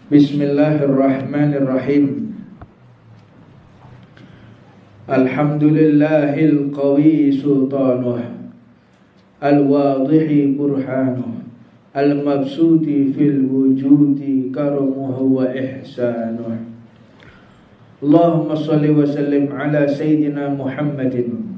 Bismillahirrahmanirrahim. Alhamdulillahil qawi sultanuh, al-wadihi burhanuh, al-mabsuti fil wujudi karamuhu wa ihsanuh. Allahumma salli wa sallim ala Sayyidina Muhammadin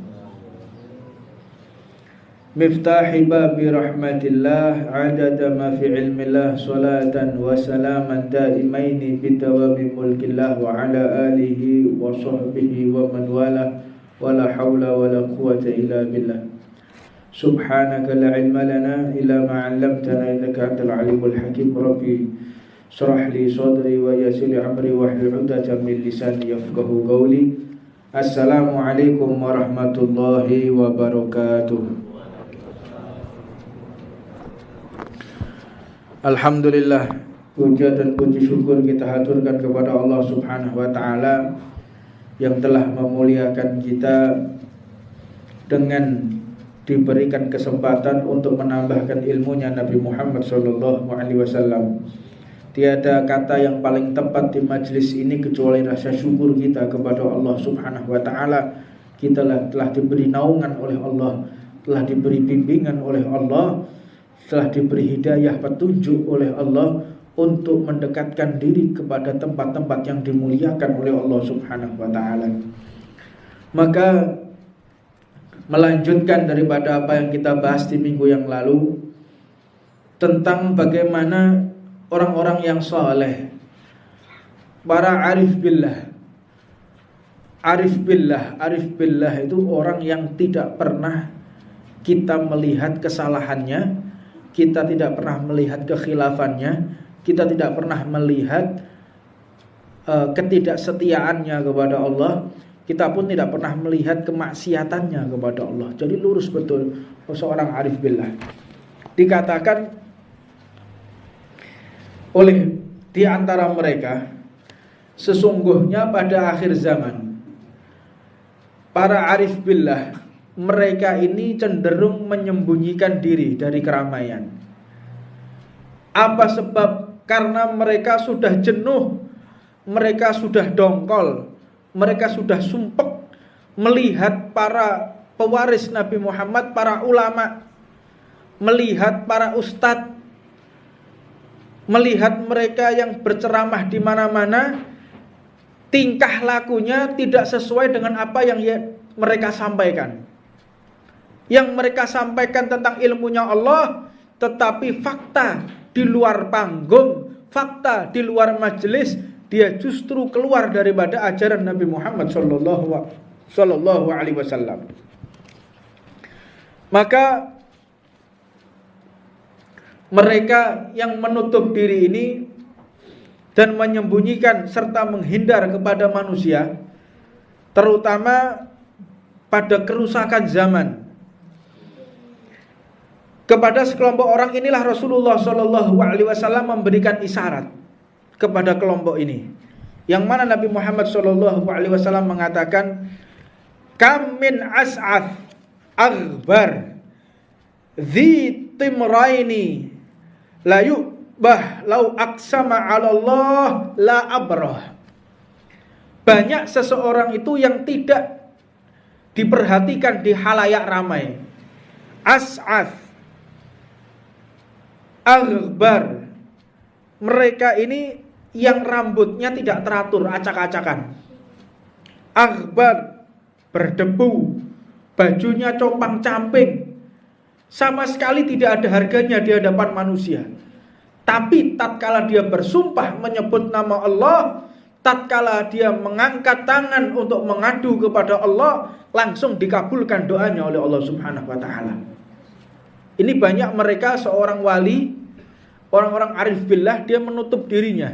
Miftahi babi rahmatillah, adada ma fi ilmillah, salatan wa salaman daimaini bidawami mulkillah, wa ala alihi wa sahbihi wa man wala, wa la hawla wa la quwata illa billah. Subhanaka la ilma lana illa ma 'allamtana innaka antal alimul hakim. Rabbi shrah li sadri wa yassir li amri wahlul 'uqdatam min lisani yafqahu qawli. Assalamualaikum warahmatullahi wabarakatuh. Alhamdulillah, puja dan puji syukur kita haturkan kepada Allah Subhanahu wa taala yang telah memuliakan kita dengan diberikan kesempatan untuk menambahkan ilmunya Nabi Muhammad sallallahu alaihi wasallam. Tiada kata yang paling tepat di majelis ini kecuali rasa syukur kita kepada Allah Subhanahu wa taala. Kita telah diberi naungan oleh Allah, telah diberi bimbingan oleh Allah, telah diberi hidayah petunjuk oleh Allah untuk mendekatkan diri kepada tempat-tempat yang dimuliakan oleh Allah Subhanahu wa taala. Maka melanjutkan daripada apa yang kita bahas di minggu yang lalu tentang bagaimana orang-orang yang saleh, para arif billah. Arif billah itu orang yang tidak pernah kita melihat kesalahannya, kita tidak pernah melihat kekhilafannya, kita tidak pernah melihat ketidaksetiaannya kepada Allah, kita pun tidak pernah melihat kemaksiatannya kepada Allah. Jadi lurus betul seorang arif billah. Dikatakan oleh di antara mereka, sesungguhnya pada akhir zaman para arif billah mereka ini cenderung menyembunyikan diri dari keramaian. Apa sebab? Karena mereka sudah jenuh, mereka sudah dongkol, mereka sudah sumpek melihat para pewaris Nabi Muhammad, para ulama, melihat para ustadz, melihat mereka yang berceramah di mana-mana, tingkah lakunya tidak sesuai dengan apa yang mereka sampaikan. Yang mereka sampaikan tentang ilmunya Allah, tetapi fakta di luar panggung, fakta di luar majelis, dia justru keluar daripada ajaran Nabi Muhammad sallallahu alaihi wasallam. Maka mereka yang menutup diri ini dan menyembunyikan serta menghindar kepada manusia, terutama pada kerusakan zaman, kepada sekelompok orang inilah Rasulullah sallallahu alaihi wasallam memberikan isyarat kepada kelompok ini, yang mana Nabi Muhammad sallallahu alaihi wasallam mengatakan, kam min as'ath aghbar dzi timraini la yu'bah lau aqsama 'ala Allah la abrah. Banyak seseorang itu yang tidak diperhatikan di halayak ramai. As'ath aghbar, mereka ini yang rambutnya tidak teratur, acak-acakan. Aghbar, berdebu, bajunya compang-camping, sama sekali tidak ada harganya di hadapan manusia. Tapi tatkala dia bersumpah menyebut nama Allah, tatkala dia mengangkat tangan untuk mengadu kepada Allah, langsung dikabulkan doanya oleh Allah Subhanahu wa taala. Ini banyak mereka seorang wali, orang-orang arif billah, dia menutup dirinya.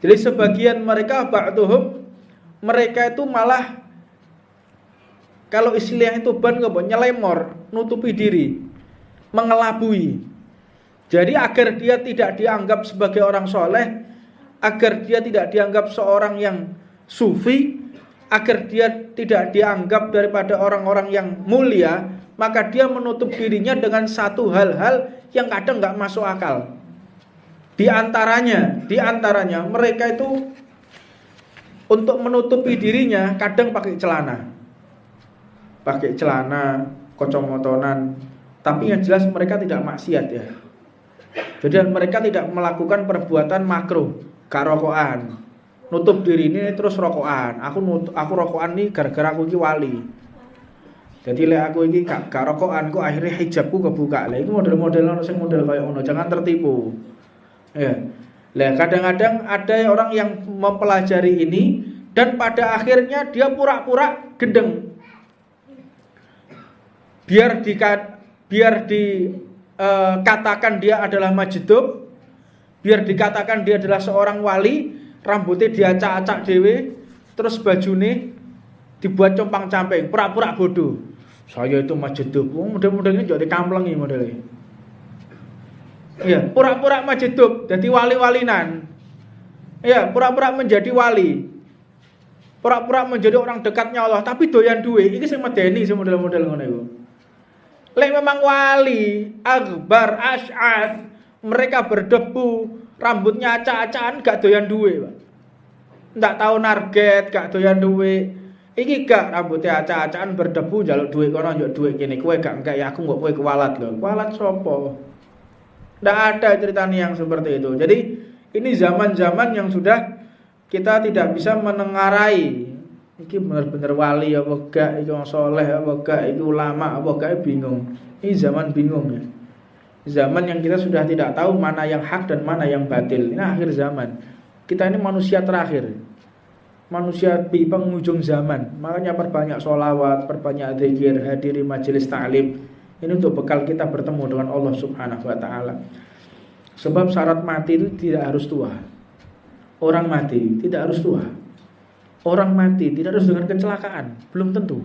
Jadi sebagian mereka, ba'duhum, mereka itu malah, kalau istilah itu nyelemor, nutupi diri, mengelabui. Jadi agar dia tidak dianggap sebagai orang soleh, agar dia tidak dianggap seorang yang sufi, agar dia tidak dianggap daripada orang-orang yang mulia, maka dia menutup dirinya dengan satu hal-hal yang kadang gak masuk akal. Di antaranya mereka itu untuk menutupi dirinya kadang pakai celana, kocong-motonan, tapi yang jelas mereka tidak maksiat ya. Jadi mereka tidak melakukan perbuatan makruh, gak rokokan, nutup diri ini terus rokokan. Aku rokokan nih gara-gara aku ini wali. Jadi aku ini gak rokokan, kok akhirnya hijabku kebuka. Lah itu model-model kayak ono, jangan tertipu. Ya. Lah kadang-kadang ada orang yang mempelajari ini dan pada akhirnya dia pura-pura gendeng. Biar dikatakan dia adalah majdub, biar dikatakan dia adalah seorang wali, rambutnya diacak-acak dewe, terus bajune dibuat compang-camping, pura-pura bodoh. Saya itu majdub. Model-modelnya jadi kamplengi modelnya. Iya, pura-pura majdub, jadi wali-walinan. Iya, pura-pura menjadi wali. Pura-pura menjadi orang dekatnya Allah, tapi doyan duwe. Iki sing medeni sing model-model ngono iku. Lek memang wali, akbar, asy'ath, mereka berdebu, rambutnya acak-acakan, gak doyan duwe, Pak. Ndak tahu narget, gak doyan duwe. Iki gak rambutnya acak-acakan berdebu njaluk duwe kono njaluk duwe kene. Kowe gak engke aku mbok kowe kuwalat lho. Kuwalat sapa? Ndak ada ceritanya yang seperti itu. Jadi ini zaman-zaman yang sudah kita tidak bisa menengarai. Iki benar-benar wali apa gak, iki wong saleh apa gak, iki ulama apa gak, bingung. Ini zaman bingung ya. Zaman yang kita sudah tidak tahu mana yang hak dan mana yang batil. Ini akhir zaman. Kita ini manusia terakhir. Manusia di penghujung zaman. Makanya perbanyak sholawat, perbanyak zikir, hadiri majelis ta'lim. Ini untuk bekal kita bertemu dengan Allah Subhanahu wa ta'ala. Sebab syarat mati itu tidak harus tua. Orang mati tidak harus tua. Orang mati tidak harus dengan kecelakaan, belum tentu.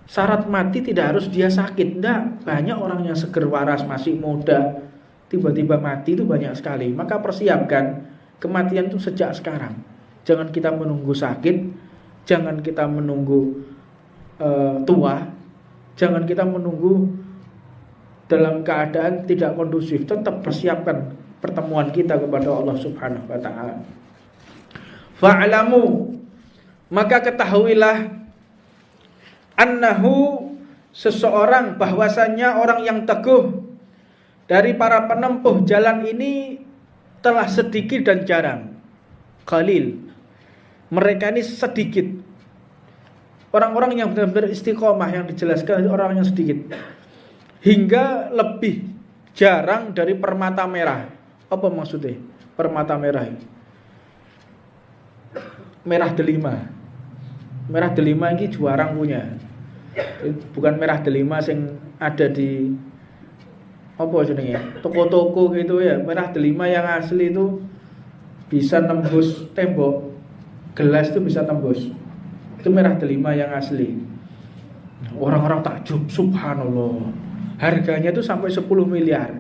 Syarat mati tidak harus dia sakit. Enggak, banyak orang yang seger waras, masih muda, tiba-tiba mati itu banyak sekali. Maka persiapkan kematian itu sejak sekarang. Jangan kita menunggu sakit, jangan kita menunggu tua, jangan kita menunggu dalam keadaan tidak kondusif. Tetap persiapkan pertemuan kita kepada Allah Subhanahu wa ta'ala. Fa'alamu, maka ketahuilah, annahu, seseorang, bahwasannya orang yang teguh dari para penempuh jalan ini telah sedikit dan jarang. Qalil, mereka ini sedikit. Orang-orang yang benar-benar istiqomah yang dijelaskan itu orang yang sedikit, hingga lebih jarang dari permata merah. Apa maksudnya permata merah ini? Merah delima. Merah delima ini juarang punya. Bukan merah delima yang ada di apa jenenge? Toko-toko gitu ya. Merah delima yang asli itu bisa tembus tembok. Gelas itu bisa tembus. Itu merah delima yang asli. Orang-orang takjub, subhanallah. Harganya itu sampai 10 miliar.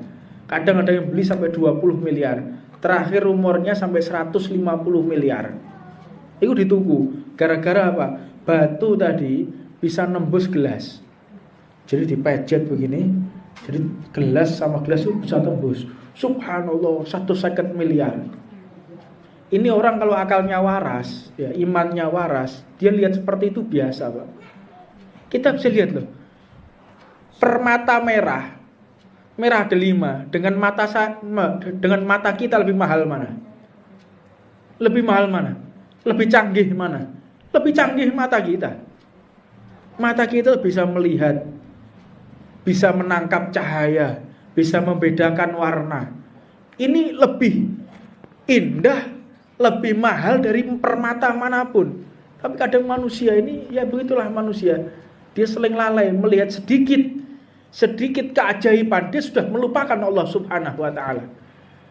Kadang ada yang beli sampai 20 miliar. Terakhir rumornya sampai 150 miliar. Itu ditunggu. Gara-gara apa? Batu tadi bisa nembus gelas. Jadi dipejet begini. Jadi gelas sama gelas itu bisa tembus. Subhanallah, 150 miliar. Ini orang kalau akalnya waras, ya, imannya waras, dia lihat seperti itu biasa, Pak. Kita bisa lihat loh. Permata merah delima dengan mata kita lebih mahal mana? Lebih mahal mana? Lebih canggih mana? Lebih canggih mata kita. Mata kita bisa melihat, bisa menangkap cahaya, bisa membedakan warna. Ini lebih indah, lebih mahal dari permata manapun. Tapi kadang manusia ini, ya begitulah manusia. Dia seling lalai melihat sedikit keajaiban, dia sudah melupakan Allah Subhanahu wa ta'ala.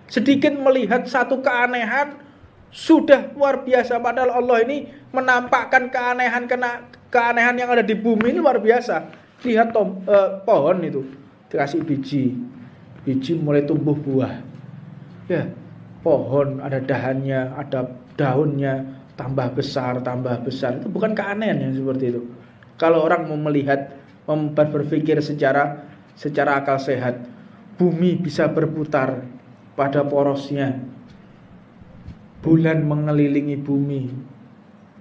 Sedikit melihat satu keanehan, sudah luar biasa. Padahal Allah ini menampakkan keanehan yang ada di bumi ini luar biasa. Lihat pohon itu dikasih biji mulai tumbuh buah. Ya, pohon ada dahannya, ada daunnya, tambah besar. Itu bukan keanehan yang seperti itu. Kalau orang mau melihat, berpikir secara akal sehat, bumi bisa berputar pada porosnya. Bulan mengelilingi bumi,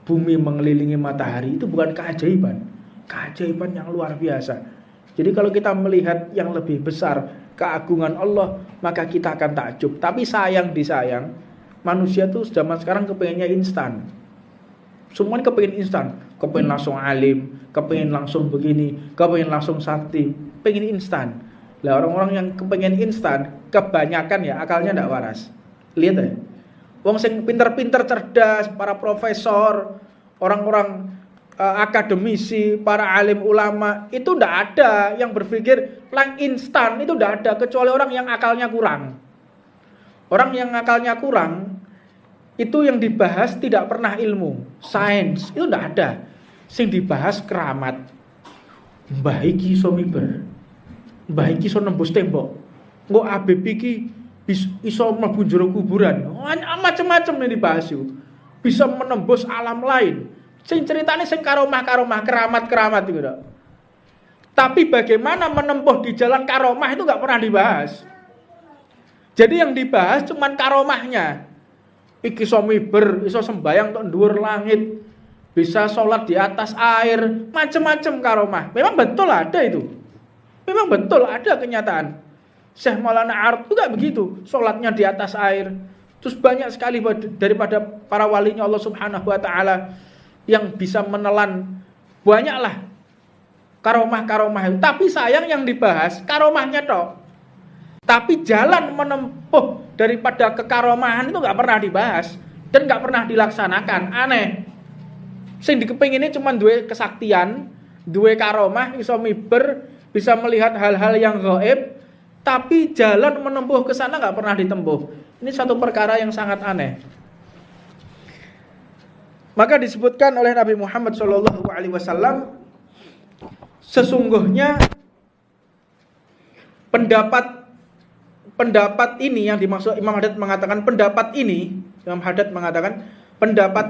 bumi mengelilingi matahari, itu bukan keajaiban. Keajaiban yang luar biasa. Jadi kalau kita melihat yang lebih besar, keagungan Allah, maka kita akan takjub. Tapi sayang disayang, manusia tuh zaman sekarang kepengennya instan. Semuanya kepengen instan, kepengen langsung alim, kepengen langsung begini, kepengen langsung sakti, pengen instan. Lah orang-orang yang kepengen instan, kebanyakan ya akalnya tidak waras. Lihat ya, wong sing pinter-pinter cerdas, para profesor, orang-orang akademisi, para alim ulama, itu tidak ada yang berpikir plan instan, itu tidak ada, kecuali orang yang akalnya kurang. Orang yang akalnya kurang, itu yang dibahas tidak pernah ilmu, sains, itu tidak ada. Sing dibahas keramat. Mbah iki iso miber, mbah iki iso nembus tembok, engko Habib iki iso mlebu jero kuburan. Macam-macam yang dibahas itu. Bisa menembus alam lain. Sing ceritane sing karomah-karomah, keramat-keramat itu. Tapi bagaimana menempuh di jalan karomah itu enggak pernah dibahas. Jadi yang dibahas cuman karomahnya. Iki iso miber, iso sembayang tok dhuwur langit, bisa sholat di atas air, macam-macam karomah. Memang betul ada itu. Memang betul ada kenyataan. Syekh Maulana Arab juga begitu, sholatnya di atas air. Terus banyak sekali daripada para walinya Allah Subhanahu wa taala yang bisa menelan, banyaklah karomah-karomah itu. Tapi sayang yang dibahas karomahnya tok. Tapi jalan menempuh daripada kekaromahan itu nggak pernah dibahas dan nggak pernah dilaksanakan. Aneh. Sing dikepinginnya cuma dua kesaktian, dua karomah, iso miber, bisa melihat hal-hal yang gaib, tapi jalan menempuh ke sana nggak pernah ditempuh. Ini satu perkara yang sangat aneh. Maka disebutkan oleh Nabi Muhammad SAW, sesungguhnya pendapat ini yang dimaksud Imam Haddad mengatakan pendapat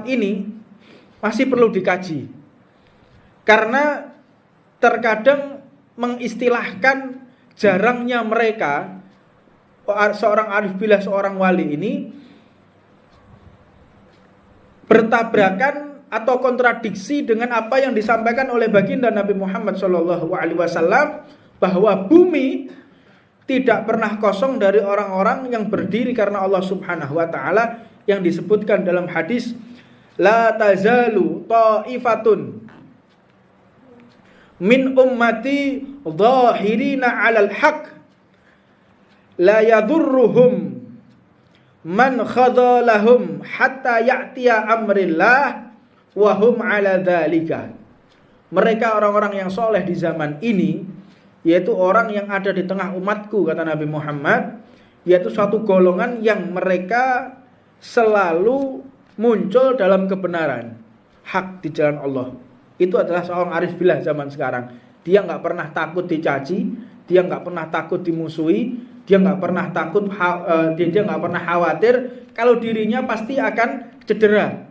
ini masih perlu dikaji. Karena terkadang mengistilahkan jarangnya mereka, seorang arif billah, seorang wali ini bertabrakan atau kontradiksi dengan apa yang disampaikan oleh baginda Nabi Muhammad SAW, bahwa bumi tidak pernah kosong dari orang-orang yang berdiri karena Allah Subhanahu wa taala, yang disebutkan dalam hadis, la tazalu ta'ifatun min ummati dhahirina 'alal haqq la yadurruhum man khadalahum hatta ya'tiya amrillah wa hum 'ala dzalika. Mereka orang-orang yang soleh di zaman ini, yaitu orang yang ada di tengah umatku, kata Nabi Muhammad, yaitu suatu golongan yang mereka selalu muncul dalam kebenaran, hak di jalan Allah. Itu adalah seorang arif billah zaman sekarang. Dia nggak pernah takut dicaci, dia nggak pernah takut dimusuhi, dia nggak pernah takut, dia nggak pernah khawatir kalau dirinya pasti akan cedera,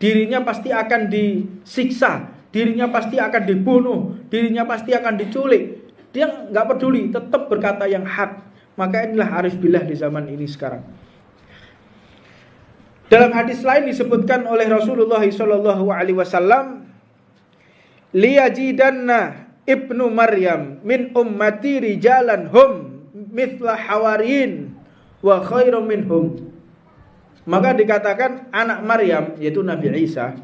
dirinya pasti akan disiksa, dirinya pasti akan dibunuh, dirinya pasti akan diculik. Dia nggak peduli, tetap berkata yang hak. Maka inilah arif billah di zaman ini sekarang. Dalam hadis lain disebutkan oleh Rasulullah SAW, liyajidanna ibnu Maryam min ummati rijalan hum mithla hawariyin wa khairum minhum. Maka dikatakan anak Maryam, yaitu Nabi Isa,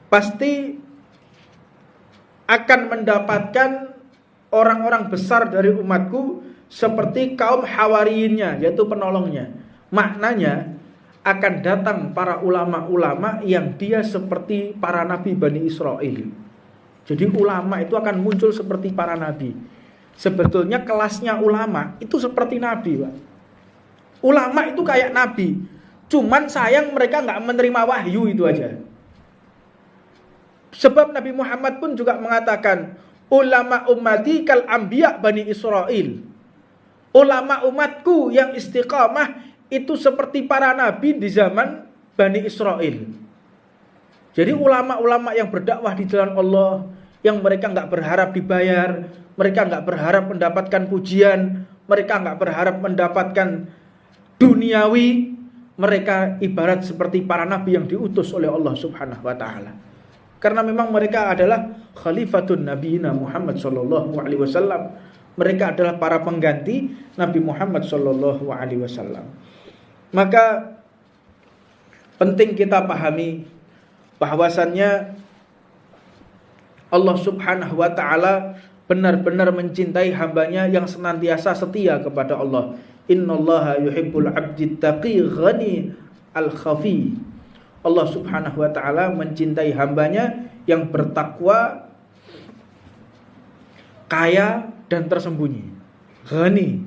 pasti akan mendapatkan orang-orang besar dari umatku seperti kaum hawariyinnya, yaitu penolongnya. Maknanya akan datang para ulama-ulama yang dia seperti para nabi Bani Israel. Jadi ulama itu akan muncul seperti para nabi. Sebetulnya kelasnya ulama itu seperti nabi, Pak. Ulama itu kayak nabi, cuman sayang mereka nggak menerima wahyu, itu aja. Sebab Nabi Muhammad pun juga mengatakan, ulama ummati kal anbiya Bani Israel. Ulama umatku yang istiqamah itu seperti para nabi di zaman Bani Israel. Jadi ulama-ulama yang berdakwah di jalan Allah, yang mereka nggak berharap dibayar, mereka nggak berharap mendapatkan pujian, mereka nggak berharap mendapatkan duniawi, mereka ibarat seperti para nabi yang diutus oleh Allah Subhanahu wa taala. Karena memang mereka adalah khalifatun nabiyina Muhammad sallallahu alaihi wasallam. Mereka adalah para pengganti Nabi Muhammad sallallahu alaihi wasallam. Maka penting kita pahami bahwasannya Allah Subhanahu wa taala benar-benar mencintai hambanya yang senantiasa setia kepada Allah. Innallaha yuhibbul abdit taqi ghani al-khafi. Allah Subhanahu wa taala mencintai hambanya yang bertakwa, kaya dan tersembunyi. Ghani.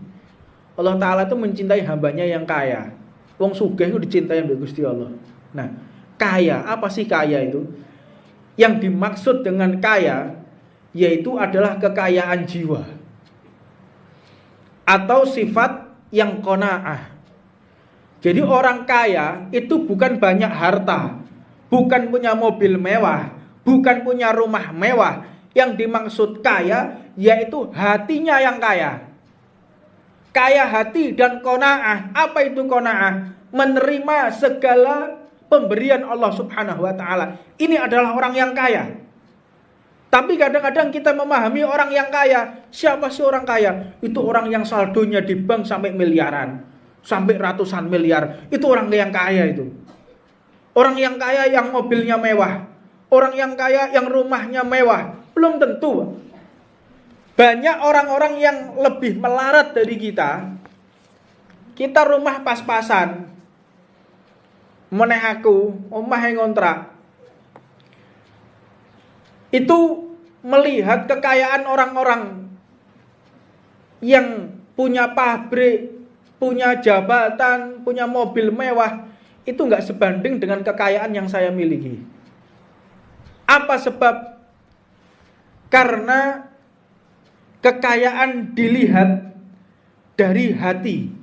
Allah taala itu mencintai hambanya yang kaya. Wong sugih itu dicintai oleh Gusti Allah. Nah, kaya, apa sih kaya itu? Yang dimaksud dengan kaya yaitu adalah kekayaan jiwa atau sifat yang qanaah. Jadi orang kaya itu bukan banyak harta, bukan punya mobil mewah, bukan punya rumah mewah. Yang dimaksud kaya yaitu hatinya yang kaya. Kaya hati dan qanaah. Apa itu qanaah? Menerima segala pemberian Allah Subhanahu wa taala. Ini adalah orang yang kaya. Tapi kadang-kadang kita memahami orang yang kaya. Siapa sih orang kaya? Itu orang yang saldonya di bank sampai miliaran, sampai ratusan miliar. Itu orang yang kaya itu. Orang yang kaya yang mobilnya mewah, orang yang kaya yang rumahnya mewah. Belum tentu. Banyak orang-orang yang lebih melarat dari kita. Kita rumah pas-pasan, meneh aku omah yang ngontrak. Itu melihat kekayaan orang-orang yang punya pabrik, punya jabatan, punya mobil mewah, itu enggak sebanding dengan kekayaan yang saya miliki. Apa sebab? Karena kekayaan dilihat dari hati,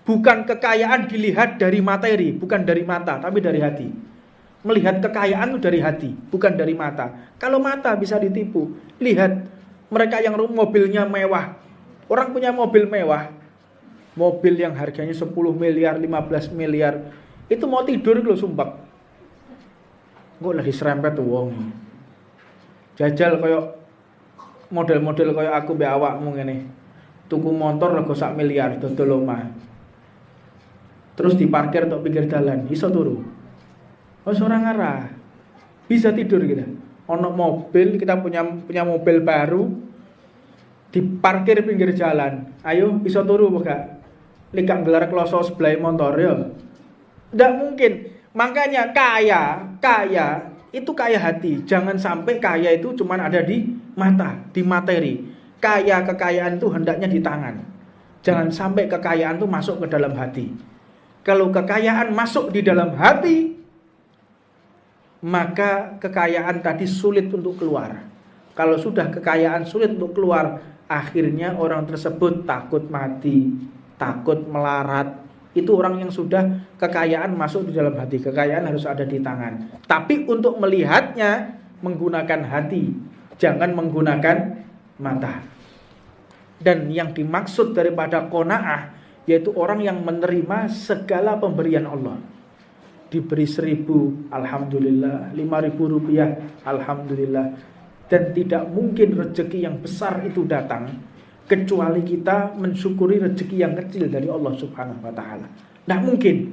bukan kekayaan dilihat dari materi, bukan dari mata, tapi dari hati. Melihat kekayaan itu dari hati, bukan dari mata. Kalau mata bisa ditipu. Lihat mereka yang mobilnya mewah. Orang punya mobil mewah, mobil yang harganya 10 miliar, 15 miliar, itu mau tidur lho sumpah. Kok lagi serempet wong. Jajal koyo model-model koyo aku mbek awakmu ngene. Tuku motor rego 1 miliar dodol omah. Terus diparkir tok pinggir dalan, iso turu. Wes ora ngarah. Bisa tidur kita. Ono mobil, kita punya mobil baru, diparkir pinggir jalan. Ayo iso turu apa gak? Lek gak gelar kloso sebelah motor ya. Tidak mungkin. Makanya kaya itu kaya hati. Jangan sampai kaya itu cuma ada di mata, di materi. Kekayaan itu hendaknya di tangan. Jangan sampai kekayaan itu masuk ke dalam hati. Kalau kekayaan masuk di dalam hati, maka kekayaan tadi sulit untuk keluar. Kalau sudah kekayaan sulit untuk keluar, akhirnya orang tersebut takut mati, takut melarat. Itu orang yang sudah kekayaan masuk di dalam hati. Kekayaan harus ada di tangan. Tapi untuk melihatnya menggunakan hati, jangan menggunakan mata. Dan yang dimaksud daripada qanaah yaitu orang yang menerima segala pemberian Allah. Diberi 1.000, alhamdulillah. 5.000 rupiah, alhamdulillah. Dan tidak mungkin rezeki yang besar itu datang kecuali kita mensyukuri rezeki yang kecil dari Allah Subhanahu wa taala. Tidak mungkin.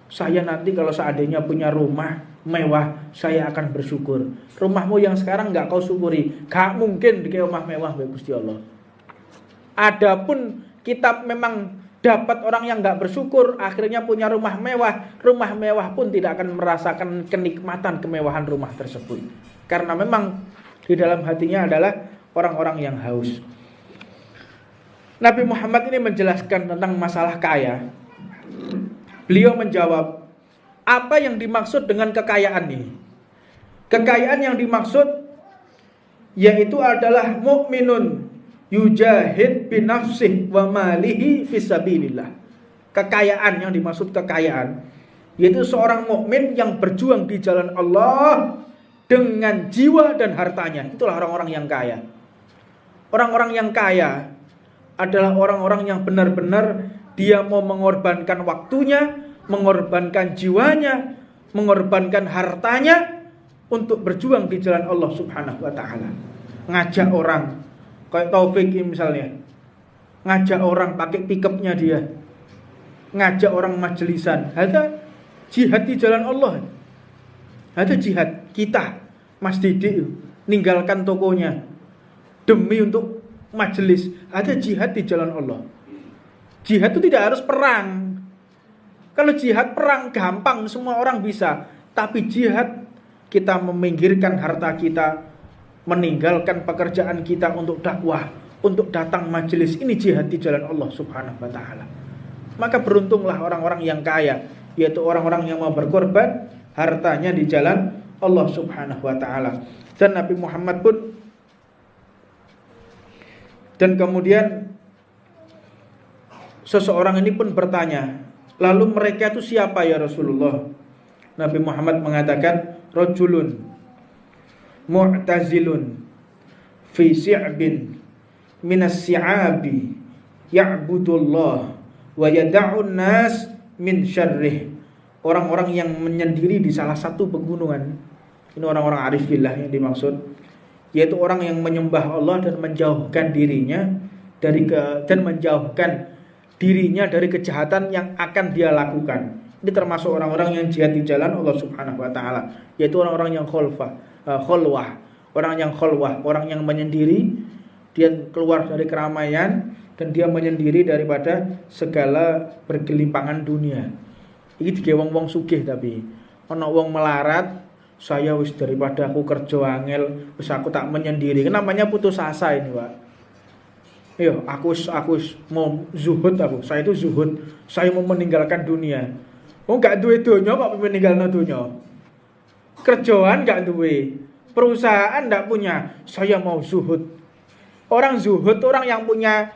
Saya nanti kalau seandainya punya rumah mewah, saya akan bersyukur. Rumahmu yang sekarang enggak kau syukuri, gak mungkin di rumah mewah bagi Gusti Allah. Adapun kita memang dapat orang yang enggak bersyukur, akhirnya punya rumah mewah pun tidak akan merasakan kenikmatan kemewahan rumah tersebut. Karena memang di dalam hatinya adalah orang-orang yang haus. Nabi Muhammad ini menjelaskan tentang masalah kaya. Beliau menjawab, apa yang dimaksud dengan kekayaan ini? Kekayaan yang dimaksud yaitu adalah mukminun yujahid binafsih wa malihi fisabilillah. Kekayaan yang dimaksud kekayaan yaitu seorang mukmin yang berjuang di jalan Allah dengan jiwa dan hartanya. Itulah orang-orang yang kaya. Orang-orang yang kaya adalah orang-orang yang benar-benar Dia mau mengorbankan waktunya, mengorbankan jiwanya, mengorbankan hartanya untuk berjuang di jalan Allah Subhanahu wa taala. Ngajak orang, kayak Taufik misalnya. Ngajak orang pakai pickupnya dia. Ngajak orang majelisan. Ada jihad di jalan Allah. Ada jihad kita, Mas Didik, ninggalkan tokonya demi untuk majelis. Ada jihad di jalan Allah. Jihad itu tidak harus perang. Kalau jihad perang gampang, semua orang bisa. Tapi jihad kita meminggirkan harta kita, meninggalkan pekerjaan kita untuk dakwah, untuk datang majelis. Ini jihad di jalan Allah Subhanahu wa taala. Maka beruntunglah orang-orang yang kaya, yaitu orang-orang yang mau berkorban hartanya di jalan Allah Subhanahu wa taala. Dan Nabi Muhammad pun, dan kemudian seseorang ini pun bertanya, lalu mereka itu siapa ya Rasulullah? Nabi Muhammad mengatakan, rajulun mu'tazilun fi si'bin minas si'abi ya'budullah wa yada'un nas min syarrih. Orang-orang yang menyendiri di salah satu pegunungan. Ini orang-orang arif billah yang dimaksud, yaitu orang yang menyembah Allah dan menjauhkan dirinya dari kejahatan yang akan dia lakukan. Ini termasuk orang-orang yang jihad di jalan Allah Subhanahu wa taala, yaitu orang-orang yang khalwah, orang yang menyendiri, dia keluar dari keramaian dan dia menyendiri daripada segala bergelimpangan dunia. Iki dige wong-wong sugih, tapi ana wong melarat, saya wis daripada aku kerja angel, wis aku tak menyendiri. Namanya putus asa ini, Pak. Yo, aku mau zuhud aku. Saya itu zuhud. Saya mau meninggalkan dunia. Oh, gak duwe donya kok meninggalno donya. Kerjaan gak duwe. Perusahaan gak punya. Saya mau zuhud. Orang zuhud, orang yang punya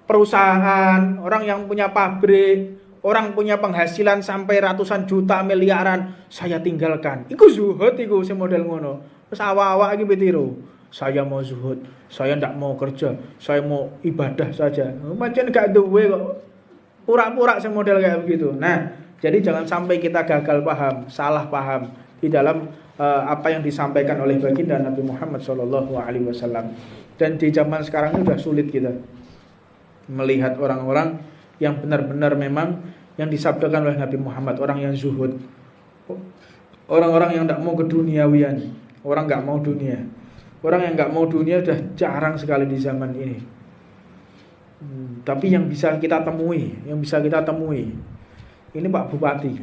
perusahaan, orang yang punya pabrik, orang punya penghasilan sampai ratusan juta, miliaran, saya tinggalkan. Iku zuhud iku sing model ngono. Terus awak-awak iki pitiru. Saya mau zuhud, saya ndak mau kerja, saya mau ibadah saja. Macam gak duwe kok. Pura-pura sing model kayak begitu. Nah, jadi jangan sampai kita gagal paham, salah paham di dalam apa yang disampaikan oleh baginda Nabi Muhammad SAW. Dan di zaman sekarang ini sudah sulit kita melihat orang-orang yang benar-benar memang yang disabdakan oleh Nabi Muhammad, orang yang zuhud, orang-orang yang tidak mau keduniawian, orang nggak mau dunia. Orang yang nggak mau dunia sudah jarang sekali di zaman ini. Tapi yang bisa kita temui, ini Pak Bupati.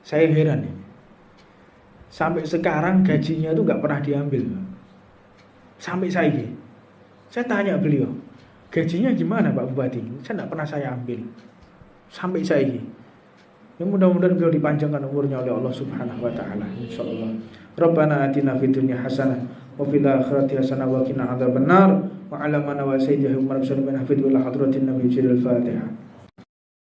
Saya heran ini. Sampai sekarang gajinya itu nggak pernah diambil. Sampai saya tanya beliau, gajinya gimana Pak Bupati? Saya tidak pernah saya ambil. Sampai saya ini. Ya mudah-mudahan beliau dipanjangkan umurnya oleh Allah Subhanahu wa taala, insyaallah. Rabbana atina fid dunya hasanah wa fil akhirati hasanah wa qina adzabannar wa 'ala man wa sayyidihum rabbana hafidh wa la hadratin nabiyyil Fatihah.